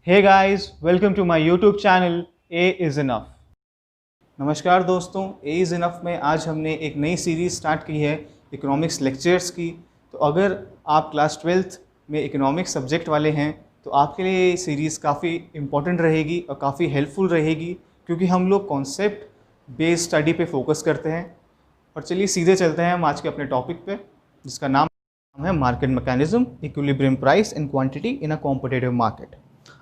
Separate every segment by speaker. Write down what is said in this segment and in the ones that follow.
Speaker 1: Hey guys, welcome to my YouTube channel A is Enough। नमस्कार दोस्तों, A is Enough में आज हमने एक नई सीरीज़ स्टार्ट की है इकोनॉमिक्स लेक्चर्स की। तो अगर आप क्लास 12th में इकोनॉमिक्स सब्जेक्ट वाले हैं तो आपके लिए ये सीरीज़ काफ़ी इम्पॉर्टेंट रहेगी और काफ़ी हेल्पफुल रहेगी, क्योंकि हम लोग कॉन्सेप्ट बेस्ड स्टडी पे फोकस करते हैं। और चलिए सीधे चलते हैं हम आज के अपने टॉपिक पे, जिसका नाम है market mechanism, equilibrium price and quantity in a competitive market.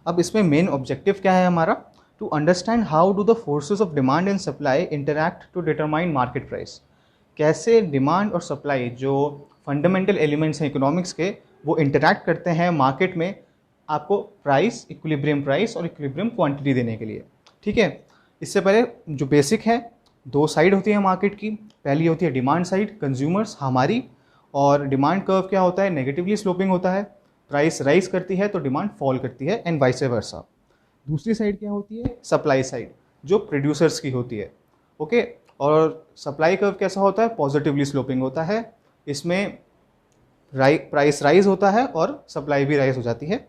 Speaker 1: अब इसमें मेन ऑब्जेक्टिव क्या है हमारा? To understand how do the forces of demand and supply interact to determine market price. कैसे डिमांड और सप्लाई, जो फंडामेंटल एलिमेंट्स हैं economics के, वो इंटरैक्ट करते हैं मार्केट में आपको प्राइस, इक्विलिब्रियम प्राइस और इक्विलिब्रियम क्वांटिटी देने के लिए। ठीक है, इससे पहले जो बेसिक है, दो साइड होती है मार्केट की। पहली होती है डिमांड साइड, कंज्यूमर्स हमारी, और डिमांड कर्व क्या होता है? नेगेटिवली स्लोपिंग होता है। प्राइस राइज करती है तो डिमांड फॉल करती है, एंड वाइस वर्सा। दूसरी साइड क्या होती है? सप्लाई साइड, जो प्रोड्यूसर्स की होती है। ओके, और सप्लाई कर्व कैसा होता है? पॉजिटिवली स्लोपिंग होता है। इसमें प्राइस राइज होता है और सप्लाई भी राइज हो जाती है।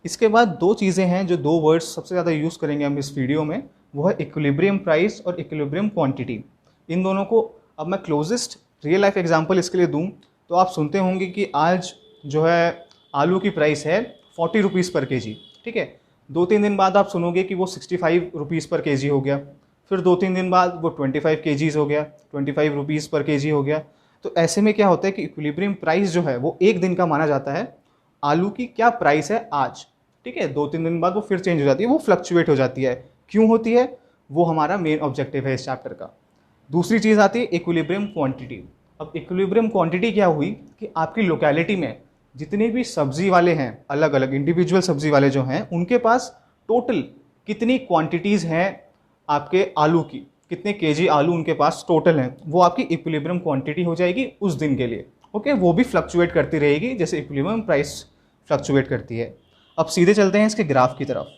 Speaker 1: इसके बाद दो चीज़ें हैं, जो दो वर्ड्स सबसे ज़्यादा यूज़ करेंगे हम इस वीडियो में, वो है इक्विलिब्रियम प्राइस और इक्विलिब्रियम क्वांटिटी। इन दोनों को अब मैं क्लोजेस्ट रियल लाइफ एग्जांपल इसके लिए दूं तो आप सुनते होंगे कि आज जो है आलू की प्राइस है 40 रुपीज़ पर केजी। ठीक है, 2-3 दिन बाद आप सुनोगे कि वो 65 रुपीज़ पर केजी हो गया। फिर 2-3 दिन बाद वो 25 केजीज़ हो गया, 25 रुपीज़ पर केजी हो गया। तो ऐसे में क्या होता है कि इक्विलिब्रियम प्राइस जो है वो एक दिन का माना जाता है। आलू की क्या प्राइस है आज, ठीक है, 2-3 दिन बाद वो फिर चेंज हो जाती है, वो फ्लक्चुएट हो जाती है। क्यों होती है? वो हमारा मेन ऑब्जेक्टिव है इस चैप्टर का। दूसरी चीज़ आती है इक्विलिब्रियम क्वांटिटी। अब इक्विलिब्रियम क्वांटिटी क्या हुई कि आपकी लोकेलिटी में जितने भी सब्जी वाले हैं, अलग अलग इंडिविजुअल सब्जी वाले जो हैं, उनके पास टोटल कितनी क्वांटिटीज़ हैं आपके आलू की, कितने केजी आलू उनके पास टोटल हैं, वो आपकी इक्विलिब्रियम क्वांटिटी हो जाएगी उस दिन के लिए। ओके, वो भी फ्लक्चुएट करती रहेगी जैसे इक्विलिब्रियम प्राइस फ्लक्चुएट करती है। अब सीधे चलते हैं इसके ग्राफ की तरफ।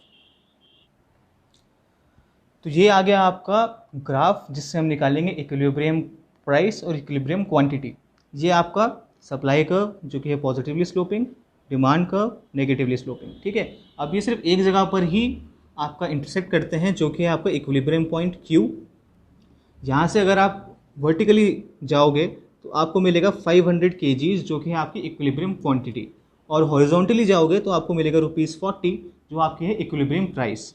Speaker 1: तो ये आ गया आपका ग्राफ, जिससे हम निकालेंगे इक्विलिब्रियम प्राइस और इक्विलिब्रियम क्वांटिटी। ये आपका सप्लाई कर्व जो कि है positively sloping, demand curve negatively sloping. ठीक है, अब ये सिर्फ एक जगह पर ही आपका इंटरसेक्ट करते हैं, जो कि है आपका इक्विलिब्रियम पॉइंट Q। यहाँ से अगर आप वर्टिकली जाओगे तो आपको मिलेगा 500 kgs, जो कि है आपकी इक्विलिब्रियम क्वांटिटी, और हॉरिजॉन्टली जाओगे तो आपको मिलेगा ₹40, जो आपकी है इक्विलिब्रियम प्राइस।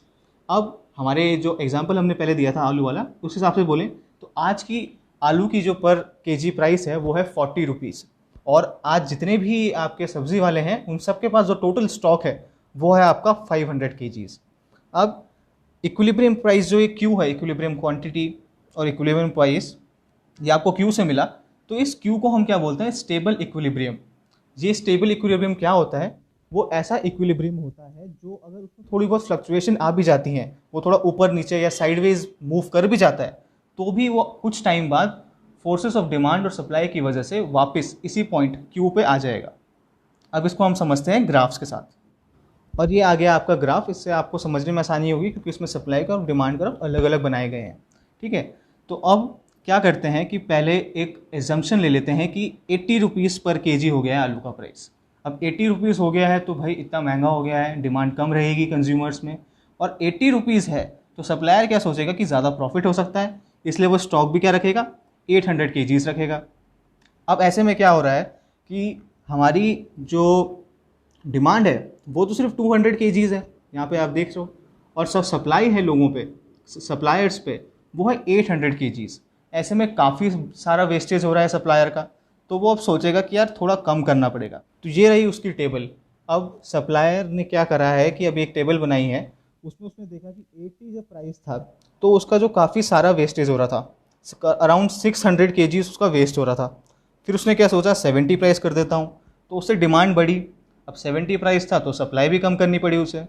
Speaker 1: अब हमारे जो एग्जांपल हमने पहले दिया था आलू वाला, उस हिसाब से बोलें तो आज की आलू की जो पर केजी प्राइस है वो है 40 रुपीज़, और आज जितने भी आपके सब्जी वाले हैं उन सब के पास जो टोटल स्टॉक है वो है आपका 500 kgs। अब इक्विलिब्रियम प्राइस जो ये Q है, इक्विलिब्रियम क्वांटिटी और इक्विलिब्रियम प्राइस, ये आपको Q से मिला, तो इस Q को हम क्या बोलते हैं? Stable equilibrium. ये स्टेबल इक्विलिब्रियम क्या होता है? वो ऐसा इक्विलिब्रियम होता है जो अगर उसमें थोड़ी बहुत फ्लक्चुएशन आ भी जाती हैं, वो थोड़ा ऊपर नीचे या साइडवेज मूव कर भी जाता है, तो भी वो कुछ टाइम बाद फोर्सेस ऑफ डिमांड और सप्लाई की वजह से वापस इसी पॉइंट Q पे आ जाएगा। अब इसको हम समझते हैं ग्राफ्स के साथ। और ये आ गया आपका ग्राफ। इससे आपको समझने में आसानी होगी क्योंकि इसमें सप्लाई का और डिमांड का अलग अलग बनाए गए हैं। ठीक है, तो अब क्या करते हैं कि पहले एक एजम्पशन ले लेते हैं कि 80 रुपीज़ पर केजी हो गया है आलू का प्राइस। अब 80 रुपीज़ हो गया है तो भाई इतना महंगा हो गया है, डिमांड कम रहेगी कंज्यूमर्स में, और 80 रुपीज़ है तो सप्लायर क्या सोचेगा कि ज़्यादा प्रॉफिट हो सकता है, इसलिए वो स्टॉक भी क्या रखेगा? 800 kgs रखेगा। अब ऐसे में क्या हो रहा है कि हमारी जो डिमांड है वो तो सिर्फ 200 kgs है, यहाँ पे आप देख रहे हो, और सब सप्लाई है लोगों पे, सप्लायर्स पे, वो है 800 kgs। ऐसे में काफ़ी सारा वेस्टेज हो रहा है सप्लायर का, तो वो अब सोचेगा कि यार थोड़ा कम करना पड़ेगा। तो ये रही उसकी टेबल। अब सप्लायर ने क्या करा है कि अब एक टेबल बनाई है, उसमें उसने देखा कि 80 जब प्राइस था तो उसका जो काफ़ी सारा वेस्टेज हो रहा था, अराउंड 600 kgs उसका वेस्ट हो रहा था। फिर उसने क्या सोचा, 70 प्राइस कर देता हूँ, तो उससे डिमांड बढ़ी। अब 70 प्राइस था तो सप्लाई भी कम करनी पड़ी उसे।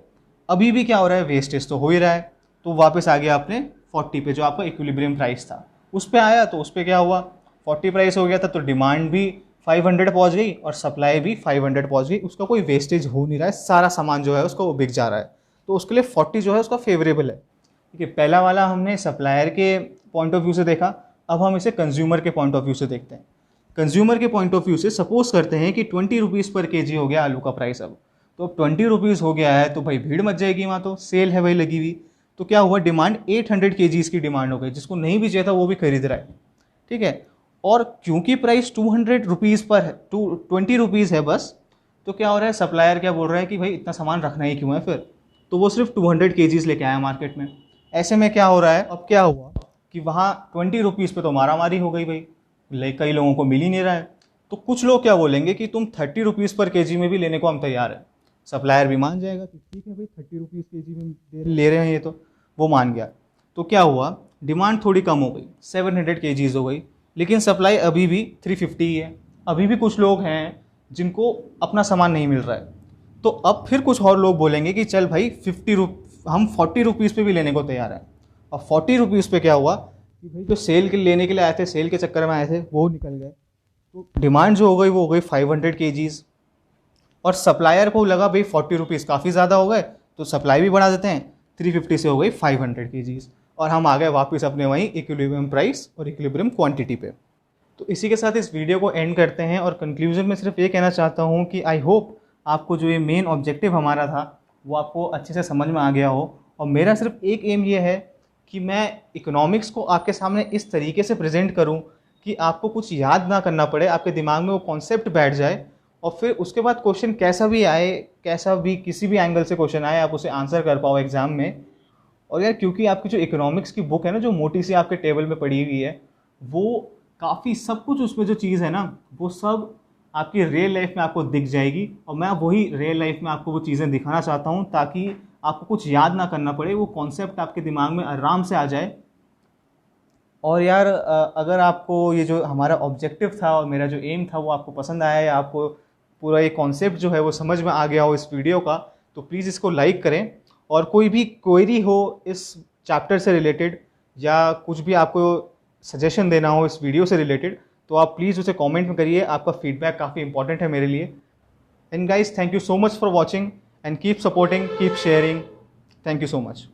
Speaker 1: अभी भी क्या हो रहा है? वेस्टेज तो हो ही रहा है, तो वापस आ गया अपने 40 पे, जो आपका इक्विलिब्रियम प्राइस था उस पर आया। तो उस पर क्या हुआ, 40 प्राइस हो गया था तो डिमांड भी 500 पहुँच गई और सप्लाई भी 500 पहुँच गई। उसका कोई वेस्टेज हो नहीं रहा है, सारा सामान जो है उसका वो बिक जा रहा है, तो उसके लिए 40 जो है उसका फेवरेबल है। ठीक है, पहला वाला हमने सप्लायर के पॉइंट ऑफ व्यू से देखा। अब हम इसे कंज्यूमर के पॉइंट ऑफ व्यू से देखते हैं। कंज्यूमर के पॉइंट ऑफ व्यू से सपोज करते हैं कि 20 रुपीज़ पर केजी हो गया आलू का प्राइस अब, तो अब 20 रुपीज़ हो गया है तो भाई भीड़ मच जाएगी, वहाँ तो सेल है भाई लगी हुई। तो क्या हुआ, डिमांड 800 kgs की डिमांड हो गई, जिसको नहीं भी चाहिए था वो भी खरीद रहा है, ठीक है। और क्योंकि प्राइस 200 रुपीज़ पर है, 20 रुपीज़ है बस, तो क्या हो रहा है, सप्लायर क्या बोल रहा है कि भाई इतना सामान रखना ही क्यों है फिर, तो वो सिर्फ 200 kgs लेके आया मार्केट में। ऐसे में क्या हो रहा है, अब क्या हुआ कि वहाँ 20 रुपीज़ पे तो मारामारी हो गई भाई, कई लोगों को मिल ही नहीं रहा है। तो कुछ लोग क्या बोलेंगे कि तुम 30 रुपीज़ पर केजी में भी लेने को हम तैयार हैं। सप्लायर भी मान जाएगा कि ठीक है भाई 30 रुपीज़ केजी में ले रहे हैं ये, तो वो मान गया। तो क्या हुआ, डिमांड थोड़ी कम हो गई, 700 kgs हो गई, लेकिन सप्लाई अभी भी 350 ही है। अभी भी कुछ लोग हैं जिनको अपना सामान नहीं मिल रहा है। तो अब फिर कुछ और लोग बोलेंगे कि चल भाई हम 40 रुपीज़ पे भी लेने को तैयार हैं। अब 40 रुपीज़ पे क्या हुआ कि भाई जो सेल के लेने के लिए आए थे, सेल के चक्कर में आए थे, वो निकल गए। तो डिमांड जो हो गई वो हो गई 500 kgs, और सप्लायर को लगा भाई 40 रुपीज़ काफ़ी ज़्यादा हो गए, तो सप्लाई भी बढ़ा देते हैं, 350 से हो गई 500 kgs, और हम आ गए वापस अपने वहीं इक्विलिब्रियम प्राइस और इक्विलिब्रियम क्वांटिटी पे। तो इसी के साथ इस वीडियो को एंड करते हैं, और कंक्लूजन में सिर्फ ये कहना चाहता हूँ कि आई होप आपको जो ये मेन ऑब्जेक्टिव हमारा था वो आपको अच्छे से समझ में आ गया हो। और मेरा सिर्फ एक एम ये है कि मैं इकोनॉमिक्स को आपके सामने इस तरीके से प्रेजेंट करूँ कि आपको कुछ याद ना करना पड़े, आपके दिमाग में वो कॉन्सेप्ट बैठ जाए, और फिर उसके बाद क्वेश्चन कैसा भी आए, कैसा भी किसी भी एंगल से क्वेश्चन आए, आप उसे आंसर कर पाओ एग्जाम में। और यार क्योंकि आपकी जो इकोनॉमिक्स की बुक है ना, जो मोटी सी आपके टेबल में पड़ी हुई है, वो काफ़ी सब कुछ उसमें जो चीज़ है ना, वो सब आपकी रियल लाइफ में आपको दिख जाएगी। और मैं वही रियल लाइफ में आपको वो चीज़ें दिखाना चाहता हूँ ताकि आपको कुछ याद ना करना पड़े, वो कॉन्सेप्ट आपके दिमाग में आराम से आ जाए। और यार अगर आपको ये जो हमारा ऑब्जेक्टिव था और मेरा जो एम था वो आपको पसंद आया, या आपको पूरा ये कॉन्सेप्ट जो है वो समझ में आ गया हो इस वीडियो का, तो प्लीज़ इसको लाइक करें। और कोई भी क्वेरी हो इस चैप्टर से रिलेटेड, या कुछ भी आपको सजेशन देना हो इस वीडियो से रिलेटेड, तो आप प्लीज़ उसे कमेंट में करिए। आपका फीडबैक काफ़ी इंपॉर्टेंट है मेरे लिए। And guys, thank you so much for watching, and keep supporting, keep sharing. Thank you so much.